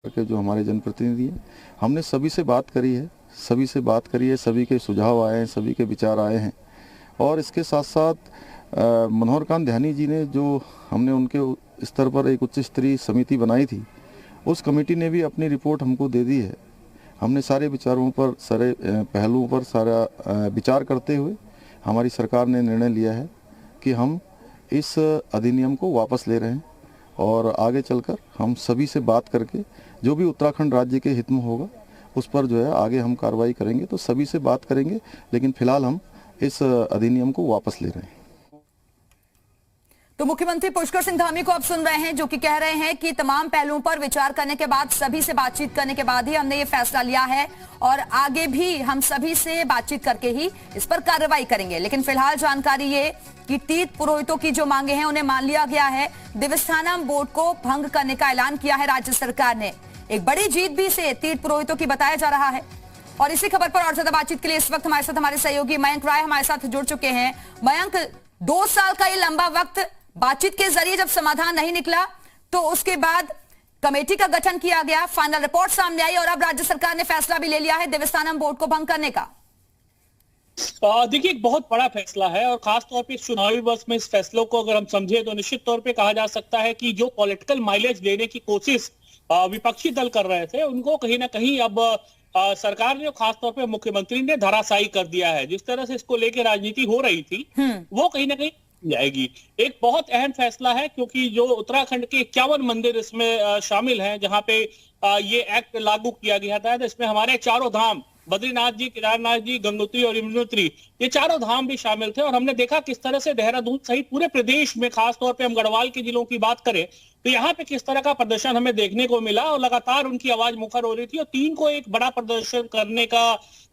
के जो हमारे जनप्रतिनिधि हैं, हमने सभी से बात करी है, सभी के सुझाव आए हैं, सभी के विचार आए हैं। और इसके साथ साथ मनोहर कांत ध्यानी जी ने जो हमने उनके स्तर पर एक उच्च स्तरीय समिति बनाई थी, उस कमेटी ने भी अपनी रिपोर्ट हमको दे दी है। हमने सारे विचारों पर, सारे पहलुओं पर सारा विचार करते हुए हमारी सरकार ने निर्णय लिया है कि हम इस अधिनियम को वापस ले रहे हैं और आगे चलकर हम सभी से बात करके जो भी उत्तराखंड राज्य के हित में होगा उस पर जो है आगे हम कार्रवाई करेंगे। तो सभी से बात करेंगे, लेकिन फिलहाल हम इस अधिनियम को वापस ले रहे हैं। तो मुख्यमंत्री पुष्कर सिंह धामी को आप सुन रहे हैं, जो कि कह रहे हैं कि तमाम पहलुओं पर विचार करने के बाद, सभी से बातचीत करने के बाद ही हमने ये फैसला लिया है और आगे भी हम सभी से बातचीत करके ही इस पर कार्रवाई करेंगे। लेकिन फिलहाल जानकारी ये कि तीर्थ पुरोहितों की जो मांगे हैं उन्हें मान लिया गया है। देवस्थानम बोर्ड को भंग करने का ऐलान किया है राज्य सरकार ने। एक बड़ी जीत भी से तीर्थ पुरोहितों की बताया जा रहा है। और इसी खबर पर और ज्यादा बातचीत के लिए इस वक्त हमारे साथ हमारे सहयोगी मयंक राय हमारे साथ जुड़ चुके हैं। मयंक, 2 साल का ये लंबा वक्त, बातचीत के जरिए जब समाधान नहीं निकला तो उसके बाद कमेटी का गठन किया गया, फाइनल रिपोर्ट सामने आई और अब राज्य सरकार ने फैसला भी ले लिया है देवस्थानम बोर्ड को भंग करने का। देखिए, एक बहुत बड़ा फैसला है और खास तौर पे इस चुनावी वर्ष में इस फैसलों को अगर हम समझे तो निश्चित तौर पे कहा जा सकता है कि जो पॉलिटिकल माइलेज लेने की कोशिश विपक्षी दल कर रहे थे, उनको कहीं ना कहीं अब सरकार ने, खास तौर पे मुख्यमंत्री ने धराशायी कर दिया है। जिस तरह से इसको लेकर राजनीति हो रही थी वो कहीं ना कहीं जाएगी। एक बहुत अहम फैसला है क्योंकि जो उत्तराखंड के 51 मंदिर इसमें शामिल हैं, जहां पे ये एक्ट लागू किया गया था, इसमें हमारे चारों धाम, बद्रीनाथ जी, केदारनाथ जी, गंगोत्री और यमुनोत्री, ये चारों धाम भी शामिल थे। और हमने देखा किस तरह से देहरादून सहित पूरे प्रदेश में, खास तौर पे हम गढ़वाल के जिलों की बात करें तो यहाँ पे किस तरह का प्रदर्शन हमें देखने को मिला और लगातार उनकी आवाज मुखर हो रही थी। और 3 को एक बड़ा प्रदर्शन करने का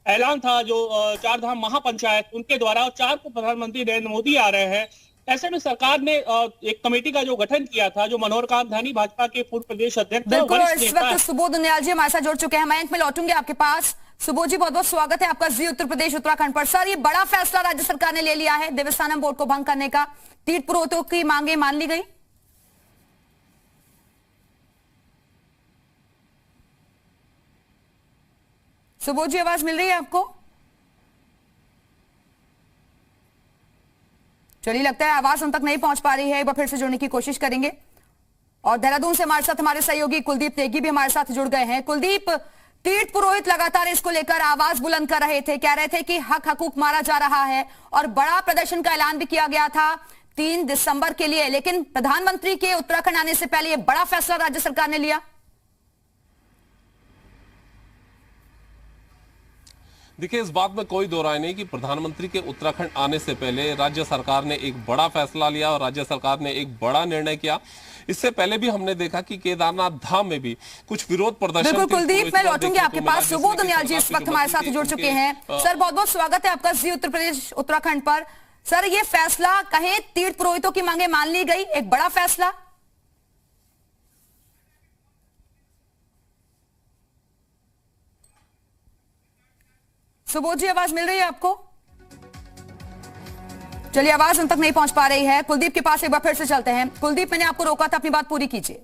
ऐलान था जो 4 धाम महापंचायत उनके द्वारा, और 4 को प्रधानमंत्री नरेंद्र मोदी आ रहे हैं। ऐसे में सरकार ने एक कमेटी का जो गठन किया था, जो मनोहर कांत ध्यानी भाजपा के पूर्व प्रदेश अध्यक्ष, बिल्कुल। इस वक्त सुबोध उनियाल जी हमारे साथ जुड़ चुके हैं। मयंक, में लौटूंगे आपके पास। सुबोध जी, बहुत बहुत स्वागत है आपका जी उत्तर प्रदेश उत्तराखंड पर। सर, ये बड़ा फैसला राज्य सरकार ने ले लिया है देवस्थानम बोर्ड को भंग करने का। तीर्थ पुरोहितों की मांगे मान ली गई। सुबोध जी, आवाज मिल रही है आपको? चलिए, लगता है आवाज हम तक नहीं पहुंच पा रही है। एक बार फिर से जुड़ने की कोशिश करेंगे। और देहरादून से हमारे साथ हमारे सहयोगी कुलदीप नेगी भी हमारे साथ जुड़ गए हैं। कुलदीप, तीर्थ पुरोहित लगातार इसको लेकर आवाज बुलंद कर रहे थे, कह रहे थे कि हक हकूक मारा जा रहा है और बड़ा प्रदर्शन का ऐलान भी किया गया था 3 दिसंबर के लिए। लेकिन प्रधानमंत्री के उत्तराखंड आने से पहले यह बड़ा फैसला राज्य सरकार ने लिया। देखिए, इस बात में कोई दो राय नहीं कि प्रधानमंत्री के उत्तराखंड आने से पहले राज्य सरकार ने एक बड़ा फैसला लिया और राज्य सरकार ने एक बड़ा निर्णय किया। इससे पहले भी हमने देखा कि केदारनाथ धाम में भी कुछ विरोध प्रदर्शन। बिल्कुल कुलदीप, मैं लौटूंगी आपके पास। सुबोध उनियाल जी इस वक्त हमारे साथ जुड़ चुके हैं। सर, बहुत बहुत स्वागत है आपका जी उत्तर प्रदेश उत्तराखंड पर। सर, ये फैसला, कहें तीर्थ पुरोहितों की मांगे मान ली गई, एक बड़ा फैसला। सुबोध जी, आवाज मिल रही है आपको? चलिए, आवाज हम तक नहीं पहुंच पा रही है। कुलदीप के पास एक बार फिर से चलते हैं। कुलदीप, मैंने आपको रोका था, अपनी बात पूरी कीजिए।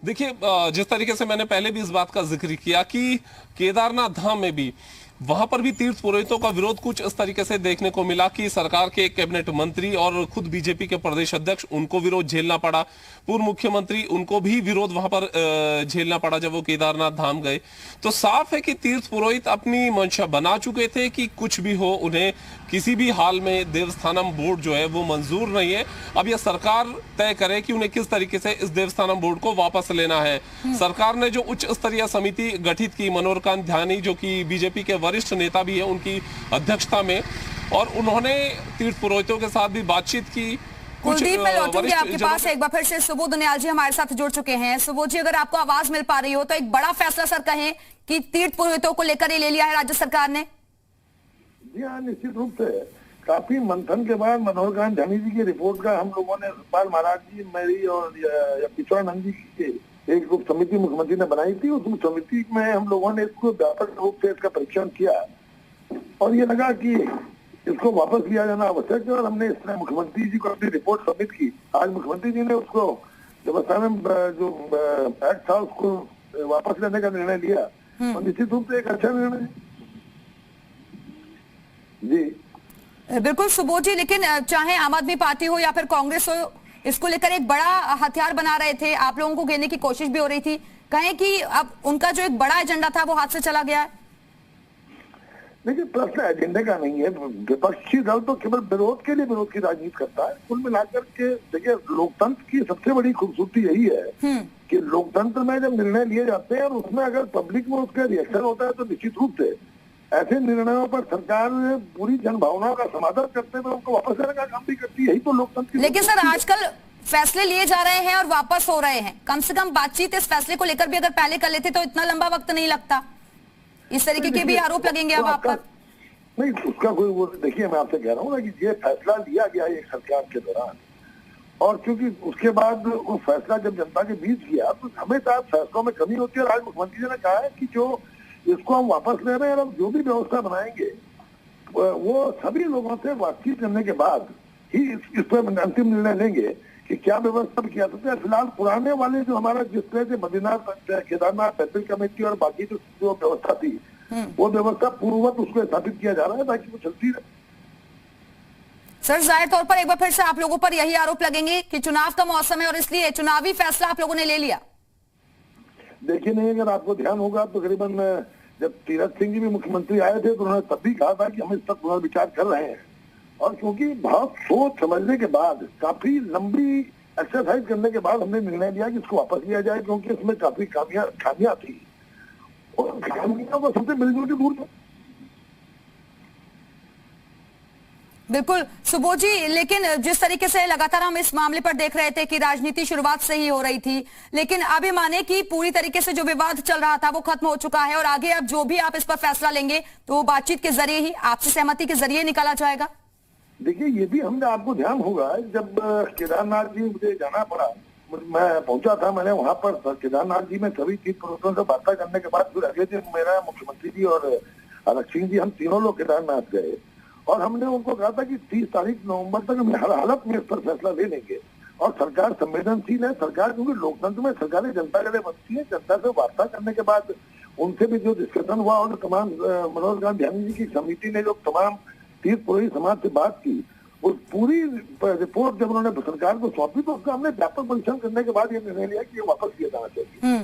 देखिए, जिस तरीके से मैंने पहले भी इस बात का जिक्र किया कि केदारनाथ धाम में भी, वहां पर भी तीर्थ पुरोहितों का विरोध कुछ इस तरीके से देखने को मिला कि सरकार के कैबिनेट मंत्री और खुद बीजेपी के प्रदेश अध्यक्ष, उनको विरोध झेलना पड़ा। पूर्व मुख्यमंत्री, उनको भी विरोध वहां पर झेलना पड़ा जब वो केदारनाथ धाम गए। तो साफ है कि तीर्थ पुरोहित अपनी मंशा बना चुके थे कि कुछ भी हो, उन्हें किसी भी हाल में देवस्थानम बोर्ड जो है वो मंजूर नहीं है। अब यह सरकार तय करे कि उन्हें किस तरीके से इस देवस्थानम बोर्ड को वापस लेना है। सरकार ने जो उच्च स्तरीय समिति गठित की, मनोहर कांत ध्यानी जो कि बीजेपी के वरिष्ठ नेता भी है, उनकी अध्यक्षता में, और उन्होंने तीर्थ पुरोहितों के साथ भी बातचीत की। कुलदीप, मैं लौटूंगी आपके पास एक बार फिर से। सुबोध उनियाल जी हमारे साथ जुड़ चुके हैं। सुबोध जी, अगर आपको आवाज मिल पा रही हो तो एक बड़ा फैसला सर कहें कि तीर्थ पुरोहितों को लेकर ये ले लिया है राज्य सरकार ने। जी हाँ, निश्चित रूप से काफी मंथन के बाद मनोहर कांत ध्यानी जी की रिपोर्ट का हम लोगों ने, पाल महाराज जी, मेरी और किशोरानंद जी की एक रूप समिति मुख्यमंत्री ने बनाई थी। उस समिति में हम लोगों ने इसको व्यापक रूप से इसका परीक्षण किया और ये लगा कि इसको वापस लिया जाना आवश्यक है और हमने इसमें मुख्यमंत्री जी को अपनी रिपोर्ट सबमिट की। आज मुख्यमंत्री जी ने उसको व्यवस्था में जो एक्ट था उसको वापस लेने का निर्णय लिया और निश्चित रूप से एक अच्छा निर्णय है। जी बिल्कुल सुबोध जी, लेकिन चाहे आम आदमी पार्टी हो या फिर कांग्रेस हो, इसको लेकर एक बड़ा हथियार बना रहे थे, आप लोगों को घेरने की कोशिश भी हो रही थी। कहें कि अब उनका जो एक बड़ा एजेंडा था वो हाथ से चला गया है। देखिए, प्रश्न एजेंडे का नहीं है। विपक्षी दल तो केवल विरोध के लिए विरोध की राजनीति करता है। कुल मिलाकर के देखिए, लोकतंत्र की सबसे बड़ी खूबसूरती यही है कि लोकतंत्र में जब निर्णय लिए जाते हैं और उसमें अगर पब्लिक में उसका रिएक्शन होता है तो निश्चित रूप से ऐसे निर्णयों पर सरकार पूरी जनभावनाओं का समाधान करते हुए उनको वापस लेने का काम भी करती है। यही तो लोकतंत्र की। लेकिन सर, आजकल फैसले लिए जा रहे हैं और वापस हो रहे हैं। कम से कम बातचीत इस फैसले को लेकर भी अगर पहले कर लेते तो इतना लंबा वक्त नहीं लगता। इस तरीके के भी आरोप लगेंगे अब आप पर। नहीं, उसका कोई वो देखिए, मैं आपसे कह रहा हूँ ना कि ये फैसला लिया गया एक सरकार के दौरान, और क्योंकि उसके बाद वो फैसला जब जनता के बीच गया तो हमेशा फैसलों में कमी होती है। और आज मुख्यमंत्री जी ने कहा है कि जो इसको हम वापस ले रहे हैं और जो भी व्यवस्था बनाएंगे वो सभी लोगों से बातचीत करने के बाद ही इस पर अंतिम निर्णय लेंगे कि क्या व्यवस्था किया सकते हैं। फिलहाल पुराने वाले जो हमारा जिस तरह से बद्रीनाथ केदारनाथ पैदल कमेटी और बाकी जो व्यवस्था थी वो व्यवस्था पूर्ववत उसको स्थापित किया जा रहा है ताकि वो चलती रहे। सर, जाहिर तौर पर एक बार फिर से आप लोगों पर यही आरोप लगेंगे कि चुनाव का मौसम है और इसलिए चुनावी फैसला आप लोगों ने ले लिया। देखिए, नहीं, अगर आपको ध्यान होगा तो करीबन जब तीरथ सिंह जी भी मुख्यमंत्री आए थे तो उन्होंने तब भी कहा था कि हम इस पर पुनर्विचार कर रहे हैं। और क्योंकि बहुत सोच समझने के बाद, काफी लंबी एक्सरसाइज करने के बाद हमने निर्णय लिया कि इसको वापस लिया जाए, क्योंकि इसमें काफी खामियां थी और खामियों को सबसे मिलजुल के दूर। बिल्कुल सुबोध जी, लेकिन जिस तरीके से लगातार हम इस मामले पर देख रहे थे कि राजनीति शुरुआत से ही हो रही थी, लेकिन अब ये माने कि पूरी तरीके से जो विवाद चल रहा था वो खत्म हो चुका है और आगे अब जो भी आप इस पर फैसला लेंगे तो वो बातचीत के जरिए ही, आपसी सहमति के जरिए निकाला जाएगा। देखिए, ये भी हमने आपको ध्यान होगा जब केदारनाथ जी मुझे जाना पड़ा, मैं पहुंचा था, मैंने वहां पर केदारनाथ जी में सभी तीर्थ पुरोहितों से वार्ता करने के बाद फिर अगले दिन मेरा मुख्यमंत्री जी और अलख सिंह जी, हम तीनों लोग केदारनाथ गए और हमने उनको कहा था कि 30 तारीख नवंबर तक हम हर हालत में इस पर फैसला ले लेंगे। और सरकार संवेदनशील है। सरकार, क्योंकि लोकतंत्र में सरकारें जनता के लिए बनती है, जनता से वार्ता करने के बाद उनसे भी जो डिस्कशन हुआ और तमाम मनोहर कांत ध्यानी जी की समिति ने जो तमाम तीर्थ पुरोहित समाज से बात की, उस पूरी रिपोर्ट जब उन्होंने सरकार को सौंपी तो उसका हमने व्यापक परीक्षण करने के बाद ये निर्णय लिया कि ये वापस लिया जाना चाहिए।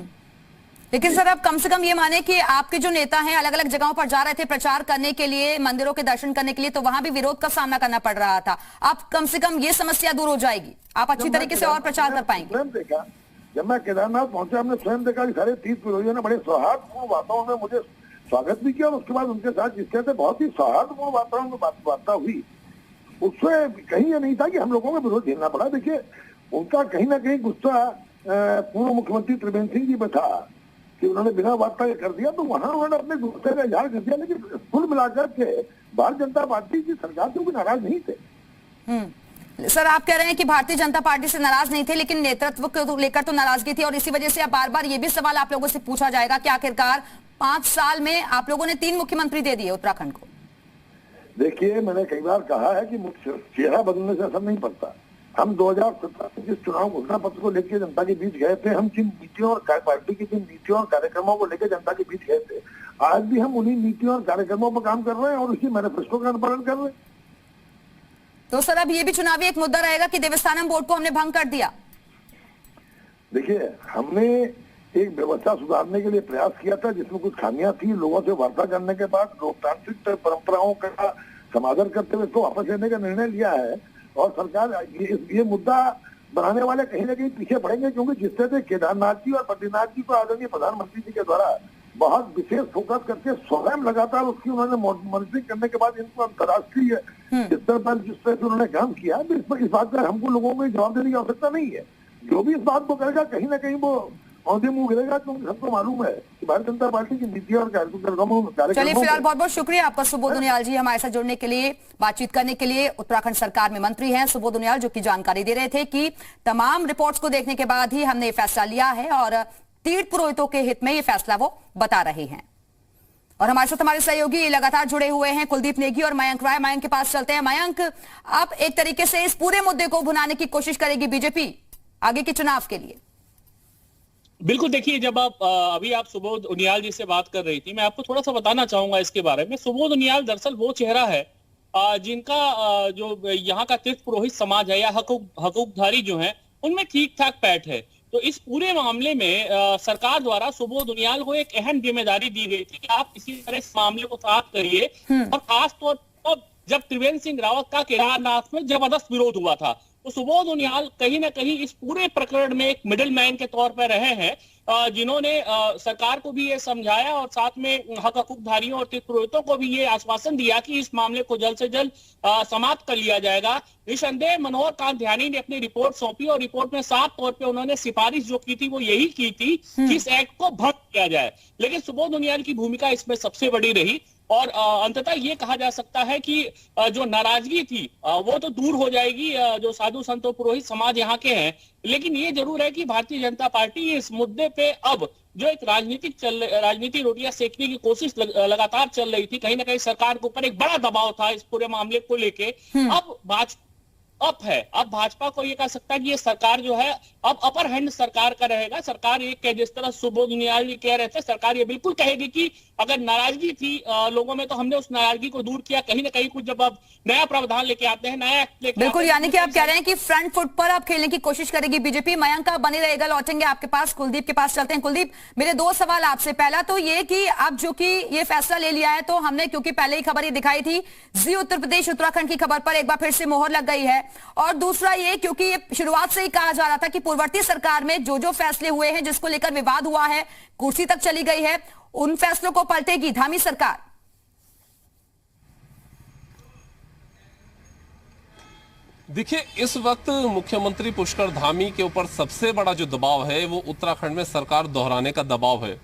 लेकिन सर, अब कम से कम ये माने कि आपके जो नेता हैं अलग अलग जगहों पर जा रहे थे प्रचार करने के लिए, मंदिरों के दर्शन करने के लिए, तो वहां भी विरोध का सामना करना पड़ रहा था। अब कम से कम ये समस्या दूर हो जाएगी, आप अच्छी तरीके से और प्रचार कर पाएंगे। स्वयं देखा, जब मैं केदारनाथ पहुंचा, हमने स्वयं देखा कि सारे तीर्थ पुरोहितों ने बड़े सौहार्दपूर्ण वातावरण में मुझे स्वागत भी किया और उसके बाद उनके साथ जिस तरह से बहुत ही सौहार्दपूर्ण वातावरण में वार्ता हुई, उससे कहीं ये नहीं था कि हम लोगों को विरोध झेलना पड़ा। देखिए, उनका कहीं ना कहीं गुस्सा पूर्व मुख्यमंत्री त्रिवेंद्र सिंह जी पे था कि उन्होंने बिना वार्ता कर दिया, तो वहां उन्होंने अपने गुस्से का इजहार कर दिया। लेकिन कुल मिलाकर के भारतीय जनता पार्टी की सरकार से भी नाराज नहीं थे। सर, आप कह रहे हैं कि भारतीय जनता पार्टी से नाराज नहीं थे, लेकिन नेतृत्व को लेकर तो नाराजगी थी और इसी वजह से अब बार बार ये भी सवाल आप लोगों से पूछा जाएगा कि आखिरकार 5 साल में आप लोगों ने 3 मुख्यमंत्री दे दिए उत्तराखंड को। देखिए, मैंने कई बार कहा है कि चेहरा बदलने से असर नहीं पड़ता। हम 2017 में जिस चुनाव घोषणा पत्र को लेकर जनता के बीच गए थे, हम जिन नीतियों और पार्टी की जिन नीतियों और कार्यक्रमों को लेकर जनता के बीच गए थे, आज भी हम उन्हीं नीतियों और कार्यक्रमों पर काम कर रहे हैं और उसी मैनिफेस्टो का अनुपालन कर रहे हैं। तो सर, अब ये भी चुनावी एक मुद्दा रहेगा कि देवस्थानम बोर्ड को हमने भंग कर दिया। देखिए, हमने एक व्यवस्था सुधारने के लिए प्रयास किया था जिसमें कुछ खामियां थी। लोगों से वार्ता करने के बाद लोकतांत्रिक परंपराओं का समाधान करते हुए इसको वापस लेने का निर्णय लिया है और सरकार ये मुद्दा बनाने वाले कहीं ना कहीं पीछे पड़ेंगे, क्योंकि जिस तरह से केदारनाथ जी और बद्रीनाथ जी को आदरणीय प्रधानमंत्री जी के द्वारा बहुत विशेष फोकस करके स्वयं लगातार उसकी उन्होंने मॉनिटरिंग करने के बाद इनको अंतर्राष्ट्रीय स्तर पर जिस तरह से उन्होंने काम किया, इस बात का हमको लोगों को जवाब देने की आवश्यकता नहीं है। जो भी इस बात को करेगा कहीं ना कहीं वो औंधे मुंह गिरेगा, क्योंकि सबको मालूम है कि भारतीय जनता पार्टी की नीति और कार्यक्रमों। चलिए, फिलहाल बहुत बहुत शुक्रिया आपका सुबोध उनियाल जी हमारे साथ जुड़ने के लिए, बातचीत करने के लिए। उत्तराखंड सरकार में मंत्री हैं सुबोध उनियाल, जो कि जानकारी दे रहे थे कि तमाम रिपोर्ट्स को देखने के बाद ही हमने ये फैसला लिया है और तीर्थ पुरोहितों के हित में ये फैसला वो बता रहे हैं। और हमारे साथ हमारे सहयोगी लगातार जुड़े हुए हैं कुलदीप नेगी और मयंक राय। मयंक के पास चलते हैं। मयंक, आप एक तरीके से इस पूरे मुद्दे को भुनाने की कोशिश करेगी बीजेपी आगे के चुनाव के लिए? बिल्कुल, देखिए, जब अभी आप सुबोध उनियाल जी से बात कर रही थी, मैं आपको थोड़ा सा बताना चाहूंगा इसके बारे में। सुबोध उनियाल दरअसल वो चेहरा है जिनका जो यहाँ का तीर्थ पुरोहित समाज है या हकूकधारी जो है उनमें ठीक ठाक पैठ है। तो इस पूरे मामले में सरकार द्वारा सुबोध उनियाल को एक अहम जिम्मेदारी दी गई थी कि आप इसी तरह इस मामले को साफ करिए। और खासतौर पर जब त्रिवेंद्र सिंह रावत का केदारनाथ में जबरदस्त विरोध हुआ था, तो सुबोध उनियाल कहीं ना कहीं इस पूरे प्रकरण में एक मिडिल मैन के तौर पर रहे हैं, जिन्होंने सरकार को भी ये समझाया और साथ में हक हकूकधारियों और तीर्थ पुरोहितों को भी ये आश्वासन दिया कि इस मामले को जल्द से जल्द समाप्त कर लिया जाएगा। निसंदेह मनोहर कांत ध्यानी ने अपनी रिपोर्ट सौंपी और रिपोर्ट में साफ तौर पे उन्होंने सिफारिश जो की थी वो यही की थी कि इस एक्ट को भंग किया जाए। लेकिन सुबोध उनियाल की भूमिका इसमें सबसे बड़ी रही और अंततः ये कहा जा सकता है कि जो नाराजगी थी वो तो दूर हो जाएगी जो साधु संतों पुरोहित समाज यहाँ के हैं। लेकिन ये जरूर है कि भारतीय जनता पार्टी इस मुद्दे पे अब जो एक राजनीतिक रोटियां सेकने की कोशिश लगातार चल रही थी, कहीं ना कहीं सरकार के ऊपर एक बड़ा दबाव था इस पूरे मामले को लेके, अब अब भाजपा को ये कह सकता है कि ये सरकार जो है अब अपर हैंड सरकार का रहेगा। सरकार ये कह, जिस तरह सुबोध उनियाल जी कह रहे थे, सरकार ये बिल्कुल कहेगी कि अगर नाराजगी थी लोगों में तो हमने उस नाराजगी को दूर किया। कहीं ना कहीं कुछ जब अब नया प्रावधान लेके आते हैं, नया एक्ट लेके बिल्कुल, यानी कि आप कह रहे हैं कि फ्रंट फुट पर आप खेलने की कोशिश करेगी बीजेपी। मयंक आप बने रहेगा, लौटेंगे आपके पास। कुलदीप के पास चलते हैं। कुलदीप, मेरे दो सवाल आपसे। पहला तो ये कि अब जो कि ये फैसला ले लिया है, तो हमने क्योंकि पहले ही खबर ये दिखाई थी, जी उत्तर प्रदेश उत्तराखंड की खबर पर एक बार फिर से मोहर लग गई है। और दूसरा ये क्योंकि ये शुरुआत से ही कहा जा रहा था कि पूर्ववर्ती सरकार में जो फैसले हुए हैं, जिसको लेकर विवाद हुआ है, कुर्सी तक चली गई है, उन फैसलों को पलटेगी धामी सरकार। देखिए, इस वक्त मुख्यमंत्री पुष्कर धामी के ऊपर सबसे बड़ा जो दबाव है वो उत्तराखंड में सरकार दोहराने का दबाव है।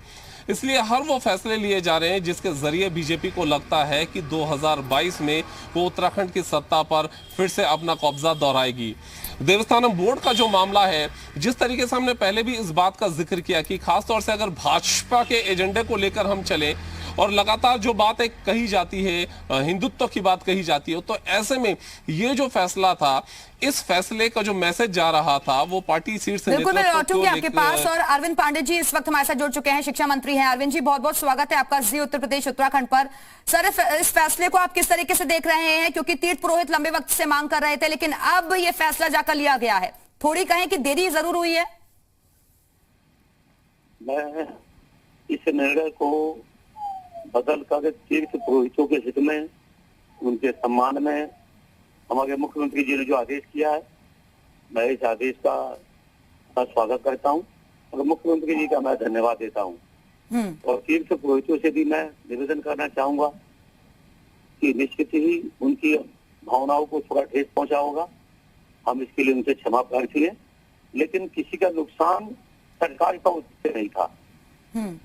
इसलिए हर वो फैसले लिए जा रहे हैं जिसके जरिए बीजेपी को लगता है कि 2022 में वो उत्तराखंड की सत्ता पर फिर से अपना कब्जा दोहराएगी। देवस्थानम बोर्ड का जो मामला है, जिस तरीके से हमने पहले भी इस बात का जिक्र किया कि खासतौर से अगर भाजपा के एजेंडे को लेकर हम चले और लगातार जो बात एक कही जाती है, हिंदुत्व की बात कही जाती है, तो ऐसे में ये जो फैसला था, इस फैसले का जो मैसेज जा रहा था वो पार्टी सीट से बिल्कुल, मैं लौटूंगी आपके पास। और अरविंद पांडे जी इस वक्त हमारे साथ जुड़ चुके हैं, शिक्षा मंत्री हैं। अरविंद जी, बहुत बहुत स्वागत है आपका जी उत्तर प्रदेश उत्तराखंड पर। सर, इस फैसले को आप किस तरीके से देख रहे हैं? क्योंकि तीर्थ पुरोहित लंबे वक्त से मांग कर रहे थे, लेकिन अब ये फैसला जाकर लिया गया है, थोड़ी कहें कि देरी जरूर हुई है। मैं इस निर्णय को बदल कर तीर्थ पुरोहितों के हित में, उनके सम्मान में हमारे मुख्यमंत्री जी ने जो आदेश किया है, मैं इस आदेश का स्वागत करता हूं और मुख्यमंत्री जी का मैं धन्यवाद देता हूं। और तीर्थ पुरोहितों से भी मैं निवेदन करना चाहूंगा कि निश्चित ही उनकी भावनाओं को थोड़ा ठेस पहुंचा होगा, हम इसके लिए उनसे क्षमा प्रार्थी हैं, लेकिन किसी का नुकसान सरकार का उद्देश्य नहीं था।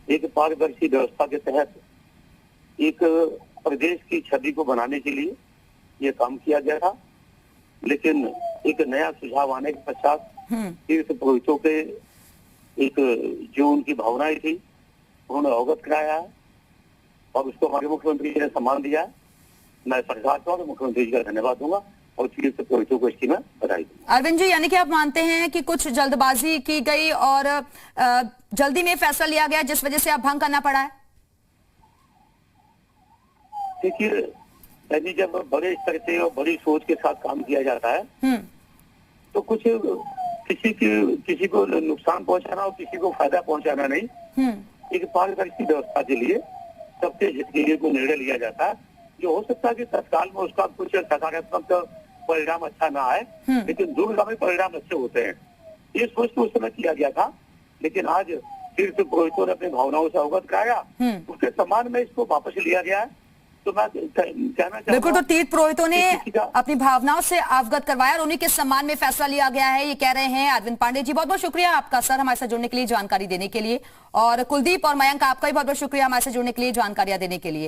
एक पारदर्शी व्यवस्था के तहत एक प्रदेश की छवि को बनाने के लिए ये काम किया गया था, लेकिन एक नया सुझाव आने के पश्चात तीर्थ पुरोहितों के एक जो उनकी भावनाएं थी उन्होंने अवगत कराया है और उसको हमारे मुख्यमंत्री जी ने सम्मान दिया है। मैं सरकार का और मुख्यमंत्री जी का धन्यवाद दूंगा और तीर्थ पुरोहितों को इसकी मैं बधाई दूंगा। अरविंद जी, यानी कि आप मानते हैं कि कुछ जल्दबाजी की गई और जल्दी में फैसला लिया गया जिस वजह से अब भंग करना पड़ा है? देखिए, यानी जब बड़े स्तर से और बड़ी सोच के साथ काम किया जाता है तो कुछ किसी को नुकसान पहुंचाना और किसी को फायदा पहुंचाना नहीं, एक पारदर्शी व्यवस्था के लिए सबके हित के लिए कोई निर्णय लिया जाता है, जो हो सकता है कि तत्काल में उसका कुछ सकारात्मक परिणाम अच्छा ना आए, लेकिन दूरगामी परिणाम अच्छे होते हैं। ये सोच के उस समय किया गया था, लेकिन आज तीर्थ पुरोहितों ने अपनी भावनाओं से अवगत कराया, उसके सम्मान में इसको वापस लिया गया है। तो मैं कहना बिल्कुल, तो तीर्थ पुरोहितों ने अपनी भावनाओं से अवगत करवाया और उन्हीं के सम्मान में फैसला लिया गया है, ये कह रहे हैं अरविंद पांडे जी। बहुत बहुत शुक्रिया आपका सर हमारे साथ जुड़ने के लिए, जानकारी देने के लिए। और कुलदीप और मयंक, आपका भी बहुत बहुत शुक्रिया हमारे साथ जुड़ने के लिए, जानकारियां देने के लिए।